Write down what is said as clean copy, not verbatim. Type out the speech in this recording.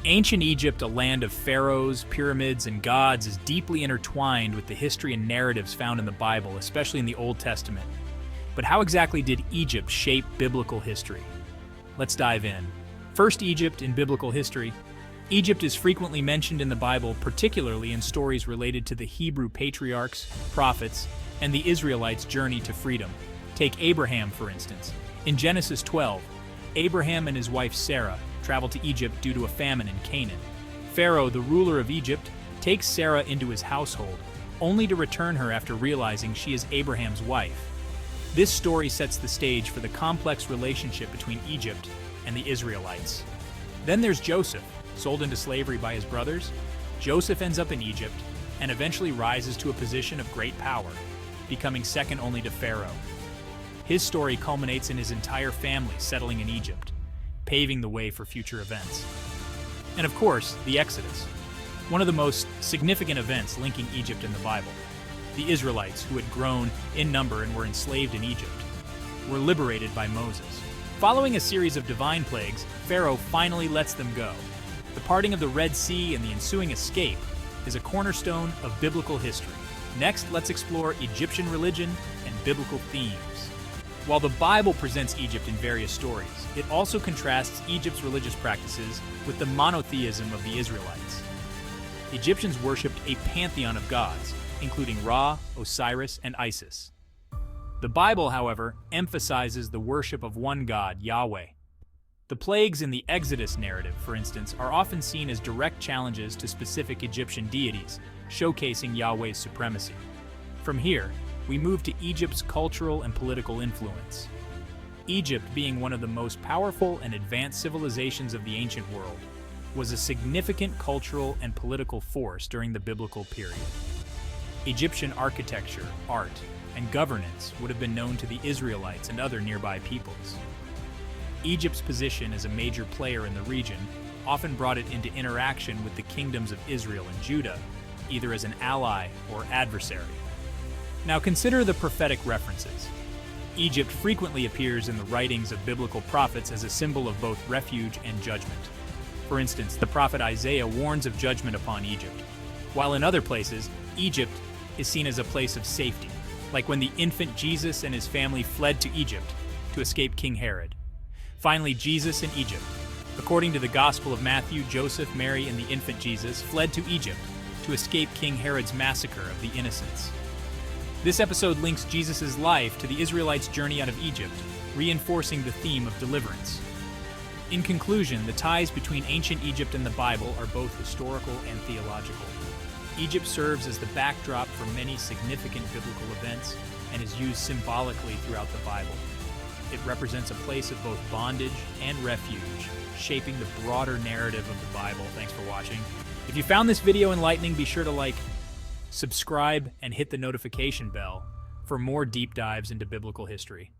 Ancient Egypt, a land of pharaohs, pyramids, and gods, is deeply intertwined with the history and narratives found in the Bible, especially in the Old Testament. But how exactly did Egypt shape biblical history? Let's dive in. First, Egypt in biblical history. Egypt is frequently mentioned in the Bible, particularly in stories related to the Hebrew patriarchs, prophets, and the Israelites' journey to freedom. Take Abraham, for instance. In Genesis 12, Abraham and his wife Sarah travel to Egypt due to a famine in Canaan. Pharaoh, the ruler of Egypt, takes Sarah into his household, only to return her after realizing she is Abraham's wife. This story sets the stage for the complex relationship between Egypt and the Israelites. Then there's Joseph, sold into slavery by his brothers. Joseph ends up in Egypt and eventually rises to a position of great power, becoming second only to Pharaoh. His story culminates in his entire family settling in Egypt, paving the way for future events. And of course, the Exodus, one of the most significant events linking Egypt in the Bible. The Israelites, who had grown in number and were enslaved in Egypt, were liberated by Moses. Following a series of divine plagues, Pharaoh finally lets them go. The parting of the Red Sea and the ensuing escape is a cornerstone of biblical history. Next, let's explore Egyptian religion and biblical themes. While the Bible presents Egypt in various stories, it also contrasts Egypt's religious practices with the monotheism of the Israelites. Egyptians worshipped a pantheon of gods, including Ra, Osiris, and Isis. The Bible, however, emphasizes the worship of one God, Yahweh. The plagues in the Exodus narrative, for instance, are often seen as direct challenges to specific Egyptian deities, showcasing Yahweh's supremacy. From here, we move to Egypt's cultural and political influence. Egypt, being one of the most powerful and advanced civilizations of the ancient world, was a significant cultural and political force during the biblical period. Egyptian architecture, art, and governance would have been known to the Israelites and other nearby peoples. Egypt's position as a major player in the region often brought it into interaction with the kingdoms of Israel and Judah, either as an ally or adversary. Now consider the prophetic references. Egypt frequently appears in the writings of biblical prophets as a symbol of both refuge and judgment. For instance, the prophet Isaiah warns of judgment upon Egypt, while in other places, Egypt is seen as a place of safety, like when the infant Jesus and his family fled to Egypt to escape King Herod. Finally, Jesus in Egypt. According to the Gospel of Matthew, Joseph, Mary, and the infant Jesus fled to Egypt to escape King Herod's massacre of the innocents. This episode links Jesus' life to the Israelites' journey out of Egypt, reinforcing the theme of deliverance. In conclusion, the ties between ancient Egypt and the Bible are both historical and theological. Egypt serves as the backdrop for many significant biblical events and is used symbolically throughout the Bible. It represents a place of both bondage and refuge, shaping the broader narrative of the Bible. Thanks for watching. If you found this video enlightening, be sure to like, subscribe, and hit the notification bell for more deep dives into biblical history.